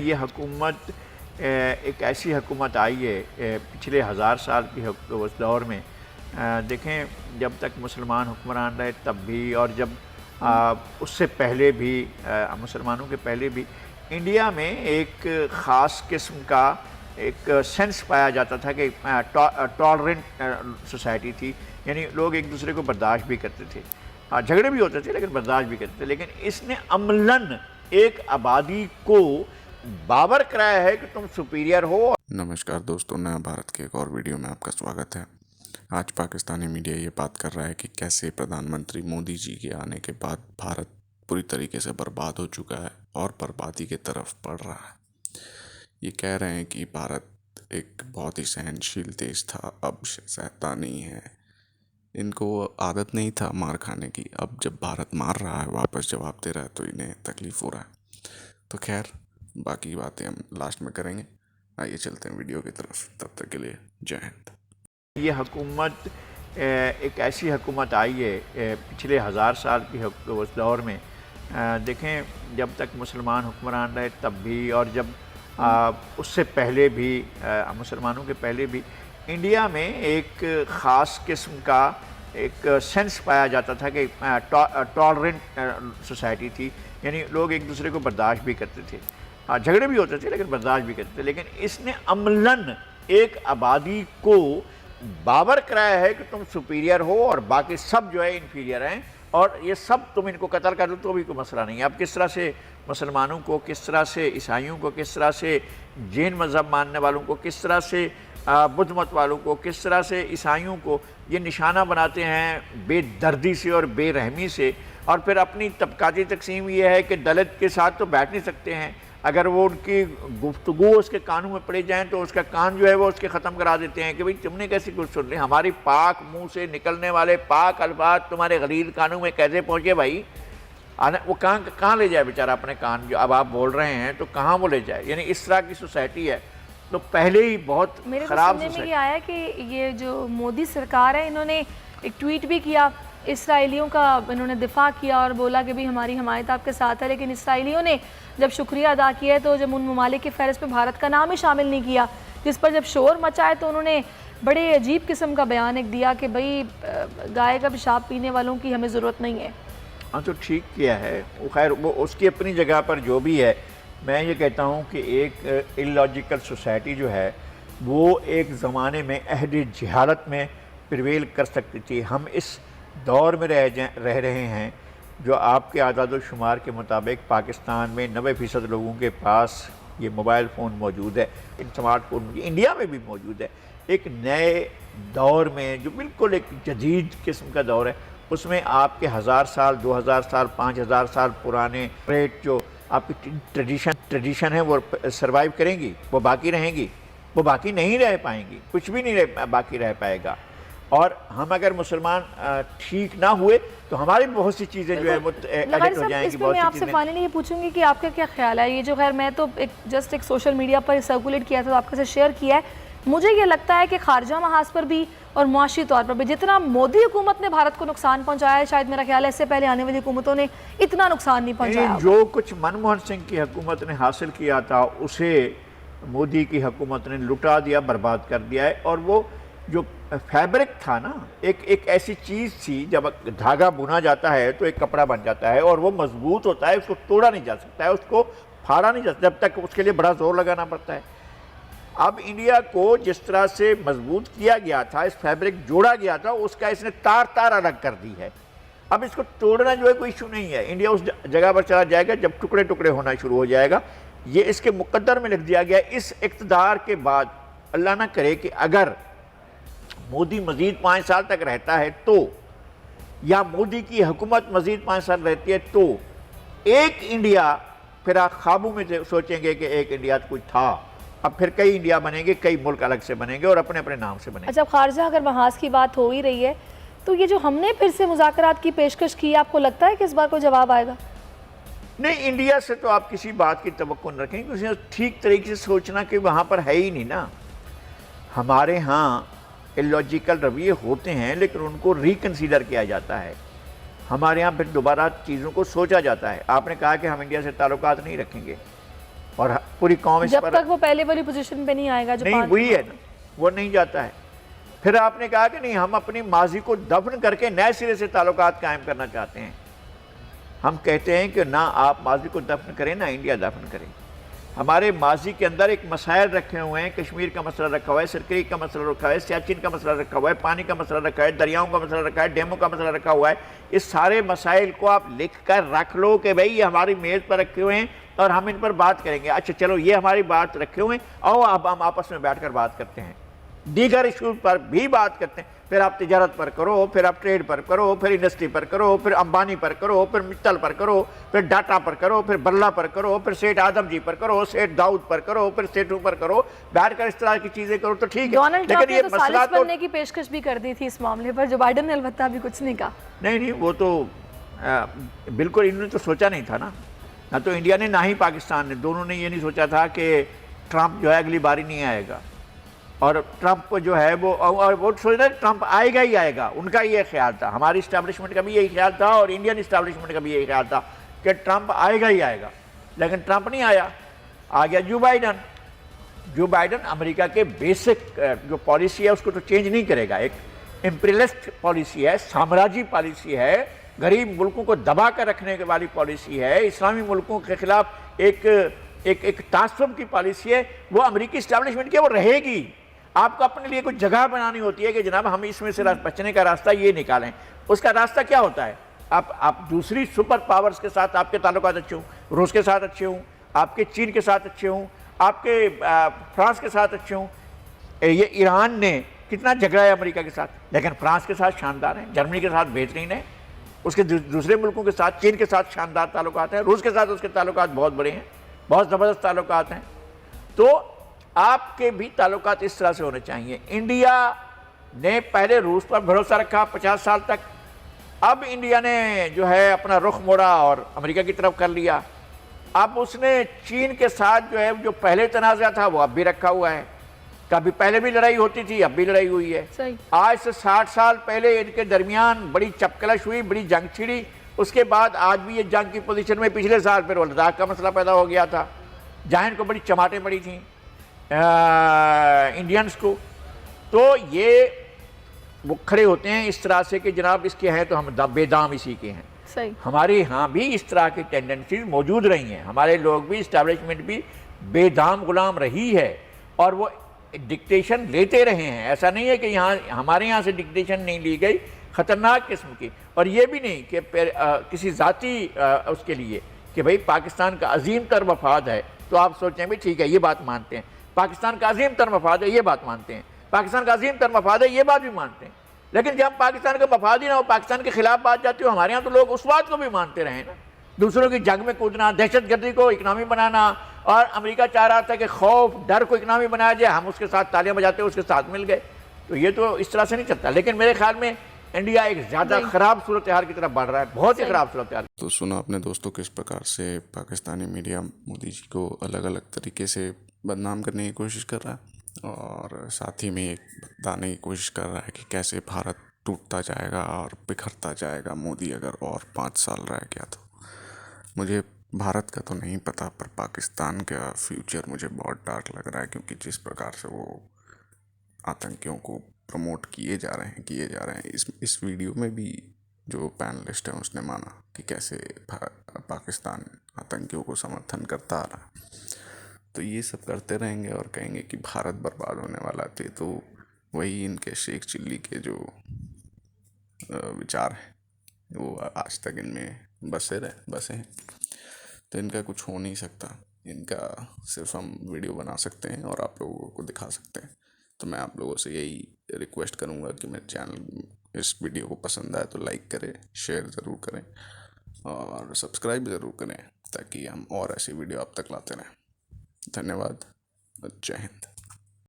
ये हुकूमत एक ऐसी हुकूमत आई है पिछले 1000 साल की उस दौर में। देखें, जब तक मुसलमान हुक्मरान रहे तब भी, और जब उससे पहले भी, मुसलमानों के पहले भी इंडिया में एक ख़ास किस्म का एक सेंस पाया जाता था कि टॉलरेंट सोसाइटी थी, यानी लोग एक दूसरे को बर्दाश्त भी करते थे। झगड़े भी होते थे लेकिन बर्दाश्त भी करते थे। लेकिन इसने अमलन एक आबादी को बावर कराया है कि तुम सुपीरियर हो। नमस्कार दोस्तों, नया भारत के एक और वीडियो में आपका स्वागत है। आज पाकिस्तानी मीडिया ये बात कर रहा है कि कैसे प्रधानमंत्री मोदी जी के आने के बाद भारत पूरी तरीके से बर्बाद हो चुका है और बर्बादी की तरफ बढ़ रहा है। ये कह रहे हैं कि भारत एक बहुत ही सहनशील देश था, अब सहता नहीं है। इनको आदत नहीं था मार खाने की, अब जब भारत मार रहा है, वापस जवाब दे रहा है, तो इन्हें तकलीफ़ हो रहा है। तो खैर, बाकी बातें हम लास्ट में करेंगे। आइए चलते हैं वीडियो की तरफ। तब तक के लिए जय हिंद। ये हुकूमत एक ऐसी हुकूमत आई है पिछले 1000 साल की उस दौर में। देखें, जब तक मुसलमान हुक्मरान रहे तब भी, और जब उससे पहले भी, मुसलमानों के पहले भी इंडिया में एक ख़ास किस्म का एक सेंस पाया जाता था कि टॉलरेंट सोसाइटी थी, यानी लोग एक दूसरे को बर्दाश्त भी करते थे। झगड़े भी होते थे लेकिन बर्दाश्त भी करते थे। लेकिन इसने अमलन एक आबादी को बावर कराया है कि तुम सुपीरियर हो और बाकी सब जो है इन्फीरियर हैं, और ये सब तुम इनको कत्ल कर दो तो भी कोई मसला नहीं है। अब किस तरह से मुसलमानों को, किस तरह से ईसाइयों को, किस तरह से जैन मज़हब मानने वालों को, किस तरह से बुद्ध मत वालों को, किस तरह से ईसाइयों को ये निशाना बनाते हैं बेदर्दी से और बेरहमी से। और फिर अपनी तबकाती तकसीम ये है कि दलित के साथ तो बैठ नहीं सकते हैं, अगर वो उनकी गुफ्तगू उसके कानों में पड़े जाएं तो उसका कान जो है वो उसके ख़त्म करा देते हैं कि भाई तुमने कैसी कुछ सुन ली, हमारी पाक मुंह से निकलने वाले पाक अल्फाज तुम्हारे गलील कानों में कैसे पहुँचे भाई। वो कहाँ ले जाए बेचारा अपने कान, जो अब आप बोल रहे हैं तो कहाँ वो ले जाए। यानी इस तरह की सोसाइटी है। तो पहले ही बहुत ख़राब सुनने में ये आया कि ये जो मोदी सरकार है, इन्होंने एक ट्वीट भी किया, इसराइलियों का इन्होंने दिफा किया और बोला कि भाई हमारी हमायत आपके साथ है। लेकिन इसराइलियों ने जब शुक्रिया अदा किया है तो जब उन ममालिक की फहरिस्त में भारत का नाम ही शामिल नहीं किया, जिस पर जब शोर मचाए तो उन्होंने बड़े अजीब किस्म का बयान एक दिया कि भाई गाय का पेशाब पीने वालों की हमें ज़रूरत नहीं है। हाँ, तो ठीक किया है वो। खैर, वो उसकी अपनी जगह पर जो भी है, मैं ये कहता हूँ कि एक इलॉजिकल सोसाइटी जो है वो एक ज़माने में अहद जहालत में प्रिवेल कर सकती थी। हम इस दौर में रह रहे हैं जो आपके आदाद व शुमार के मुताबिक पाकिस्तान में 90% लोगों के पास ये मोबाइल फ़ोन मौजूद है, इन स्मार्टफोन इंडिया में भी मौजूद है। एक नए दौर में जो बिल्कुल एक जदीद किस्म का दौर है, उसमें आपके 1000 साल, 2000 साल, 5000 साल पुराने ट्रेड जो आपकी ट्रेडिशन है वो सर्वाइव करेंगी, वो बाकी रहेंगी, वो बाकी नहीं रह पाएंगी, कुछ भी नहीं बाकी रह पाएगा। और हम अगर मुसलमान ठीक ना हुए तो हमारी बहुत सी चीज़ें जो है वो एडिक्ट हो जाएंगी। बहुत मैं आपसे फाइनली ये पूछूंगी कि आपका क्या ख्याल है, ये जो खैर मैं तो एक सोशल मीडिया पर सर्कुलेट किया था तो आपके साथ शेयर किया है। मुझे ये लगता है कि खारजा महाज पर भी और मुआशी तौर पर भी जितना मोदी हुकूमत ने भारत को नुकसान पहुंचाया है, शायद मेरा ख्याल है इससे पहले आने वाली हुकूमतों ने इतना नुकसान नहीं पहुंचाया। जो कुछ मनमोहन सिंह की हुकूमत ने हासिल किया था उसे मोदी की हुकूमत ने लुटा दिया, बर्बाद कर दिया है। और वो जो फैब्रिक था ना, एक ऐसी चीज़ थी, जब धागा बुना जाता है तो एक कपड़ा बन जाता है और वो मजबूत होता है, उसको तोड़ा नहीं जा सकता है, उसको फाड़ा नहीं जा सकता, जब तक उसके लिए बड़ा जोर लगाना पड़ता है। अब इंडिया को जिस तरह से मजबूत किया गया था, इस फैब्रिक जोड़ा गया था, उसका इसने तार तार अलग कर दी है। अब इसको तोड़ना जो है कोई इशू नहीं है। इंडिया उस जगह पर चला जाएगा जब टुकड़े टुकड़े होना शुरू हो जाएगा। ये इसके मुकद्दर में लिख दिया गया। इस इक़्तिदार के बाद अल्लाह ना करे कि अगर मोदी मज़ीद 5 साल तक रहता है तो, या मोदी की हुकूमत मज़ीद 5 साल रहती है तो, एक इंडिया फिर आप ख्वाबों में सोचेंगे कि एक इंडिया तो कुछ था, अब फिर कई इंडिया बनेंगे, कई मुल्क अलग से बनेंगे और अपने अपने नाम से बनेंगे। अच्छा, खारजा अगर महाज की बात हो ही रही है तो ये जो हमने फिर से मुज़ाकरात की पेशकश की, आपको लगता है कि इस बार कोई जवाब आएगा? नहीं, इंडिया से तो आप किसी बात की तवक्को न रखें, क्योंकि ठीक तरीके से सोचना कि वहाँ पर है ही नहीं ना। हमारे यहाँ इलॉजिकल रवैये होते हैं लेकिन उनको रिकन्सीडर किया जाता है। हमारे यहाँ फिर दोबारा चीज़ों को सोचा जाता है। आपने कहा कि हम इंडिया से ताल्लुकात नहीं रखेंगे, और पूरी कौम इस जब पर तक वो पहले वाली पोजीशन पे नहीं आएगा जो नहीं, 5 वही है ना, वो नहीं जाता है। फिर आपने कहा कि नहीं, हम अपनी माजी को दफन करके नए सिरे से ताल्लुकात कायम करना चाहते हैं। हम कहते हैं कि ना आप माजी को दफन करें ना इंडिया दफन करें। हमारे माजी के अंदर एक मसाइल रखे हुए हैं, कश्मीर का मसला रखा हुआ है, सरकरी का मसला रखा हुआ है, सियाचिन का मसला रखा हुआ है, पानी का मसला रखा है, दरियाओं का मसला रखा है, डैमों का मसला रखा हुआ है। इस सारे मसाइल को आप लिख कर रख लो कि भाई ये हमारी मेज़ पर रखे हुए हैं और हम इन पर बात करेंगे। अच्छा चलो, ये हमारी बात रखे हुए हैं, आओ अब हम आपस में बैठ कर बात करते हैं, दीगर इशूज़ पर भी बात करते हैं। फिर आप तिजारत पर करो, फिर आप ट्रेड पर करो, फिर इंडस्ट्री पर करो, फिर अंबानी पर करो, फिर मित्तल पर करो, फिर डाटा पर करो, फिर बल्ला पर करो, फिर सेठ आदम जी पर करो, सेठ दाऊद पर करो, फिर सेठों पर करो। बैठ कर इस तरह की चीज़ें करो तो ठीक है। डोनाल्ड ट्रंप लेकिन ने ये तो मसला सालिस बनने की पेशकश भी कर दी थी इस मामले पर, जो बाइडन ने अलबत्ता भी कुछ नहीं कहा। नहीं, वो तो बिल्कुल इन्होंने तो सोचा नहीं था ना तो इंडिया ने ना ही पाकिस्तान ने। दोनों ने ये नहीं सोचा था कि ट्रंप जो है अगली बारी नहीं आएगा, और ट्रंप को जो है वो सोच रहे ट्रंप आएगा ही आएगा। उनका ये ख्याल था, हमारी इस्टेब्लिशमेंट का भी यही ख्याल था और इंडियन इस्टेब्लिशमेंट का भी यही ख्याल था कि ट्रंप आएगा ही आएगा। लेकिन ट्रंप नहीं आया, आ गया जो बाइडन। जो बाइडन अमेरिका के बेसिक जो पॉलिसी है उसको तो चेंज नहीं करेगा। एक इम्पीरियलिस्ट पॉलिसी है, साम्राज्य पॉलिसी है, गरीब मुल्कों को दबा कर रखने वाली पॉलिसी है, इस्लामी मुल्कों के खिलाफ एक तासुब की पॉलिसी है। वो अमेरिकी इस्टेब्लिशमेंट की वो रहेगी। आपको अपने लिए कुछ जगह बनानी होती है कि जनाब हम इसमें से बचने का रास्ता ये निकालें। उसका रास्ता क्या होता है? आप दूसरी सुपर पावर्स के साथ आपके ताल्लुकात अच्छे हों, रूस के साथ अच्छे हों, आपके चीन के साथ अच्छे हों, आपके फ्रांस के साथ अच्छे हों। ये ईरान ने कितना झगड़ा है अमेरिका के साथ, लेकिन फ्रांस के साथ शानदार है, जर्मनी के साथ बेहतरीन है, उसके दूसरे मुल्कों के साथ, चीन के साथ शानदार ताल्लुकात हैं, रूस के साथ उसके ताल्लुकात बहुत बड़े हैं, बहुत ज़बरदस्त ताल्लुकात हैं। तो आपके भी ताल्लुकात इस तरह से होने चाहिए। इंडिया ने पहले रूस पर भरोसा रखा 50 साल तक, अब इंडिया ने जो है अपना रुख मोड़ा और अमेरिका की तरफ कर लिया। अब उसने चीन के साथ जो है जो पहले तनाज़ा था वो अब भी रखा हुआ है। कभी पहले भी लड़ाई होती थी, अब भी लड़ाई हुई है। सही। आज से 60 साल पहले इनके दरमियान बड़ी चपकलश हुई, बड़ी जंग छिड़ी। उसके बाद आज भी ये जंग की पोजीशन में, पिछले साल फिर लद्दाख का मसला पैदा हो गया था, जहाँ इनको बड़ी चमाटें पड़ी थी इंडियंस को। तो ये वो खड़े होते हैं इस तरह से कि जनाब इसके हैं तो हम बेदाम इसी के हैं। सही। हमारे यहाँ भी इस तरह की टेंडेंसीज मौजूद रही हैं। हमारे लोग भी, इस्टेब्लिशमेंट भी बेदाम गुलाम रही है और वो डिक्टेशन लेते रहे हैं। ऐसा नहीं है कि यहाँ हमारे यहाँ से डिक्टेशन नहीं ली गई, ख़तरनाक किस्म की। और ये भी नहीं कि किसी ज़ाती उसके लिए कि भाई पाकिस्तान का अजीम तर मफाद है तो आप सोचें भी ठीक है ये बात मानते हैं, पाकिस्तान का अजीम तर मफाद है ये बात मानते हैं, पाकिस्तान का अजीम तर मफाद है ये बात भी मानते हैं। लेकिन जब पाकिस्तान का मफाद ही ना हो, पाकिस्तान के खिलाफ बात जाती हो, हमारे यहाँ तो लोग उस बात को भी मानते रहे ना। दूसरों की जंग में कूदना, दहशतगर्दी को इकनॉमी बनाना, और अमेरिका चाह रहा था कि खौफ डर को इकनॉमी बनाया जाए, हम उसके साथ तालियां बजाते उसके साथ मिल गए। तो ये तो इस तरह से नहीं चलता। लेकिन मेरे ख्याल में इंडिया एक ज़्यादा ख़राब सूरत हाल की तरफ बढ़ रहा है, बहुत ही ख़राब सूरत हाल। तो सुना आपने दोस्तों किस प्रकार से पाकिस्तानी मीडिया मोदी जी को अलग अलग तरीके से बदनाम करने की कोशिश कर रहा है, और साथ ही में एक बताने की कोशिश कर रहा है कि कैसे भारत टूटता जाएगा और बिखरता जाएगा मोदी अगर और 5 साल रह गया तो। मुझे भारत का तो नहीं पता, पर पाकिस्तान का फ्यूचर मुझे बहुत डार्क लग रहा है, क्योंकि जिस प्रकार से वो आतंकियों को प्रमोट किए जा रहे हैं। इस वीडियो में भी जो पैनलिस्ट है उसने माना कि कैसे पाकिस्तान आतंकियों को समर्थन करता आ रहा है। तो ये सब करते रहेंगे और कहेंगे कि भारत बर्बाद होने वाला थे, तो वही इनके शेख चिल्ली के जो विचार हैं वो आज तक इनमें बसे हैं। तो इनका कुछ हो नहीं सकता, इनका सिर्फ हम वीडियो बना सकते हैं और आप लोगों को दिखा सकते हैं। तो मैं आप लोगों से यही रिक्वेस्ट करूंगा कि मेरे चैनल इस वीडियो को पसंद आए तो लाइक करें, शेयर ज़रूर करें और सब्सक्राइब ज़रूर करें, ताकि हम और ऐसी वीडियो आप तक लाते रहें। धन्यवाद। जय हिंद।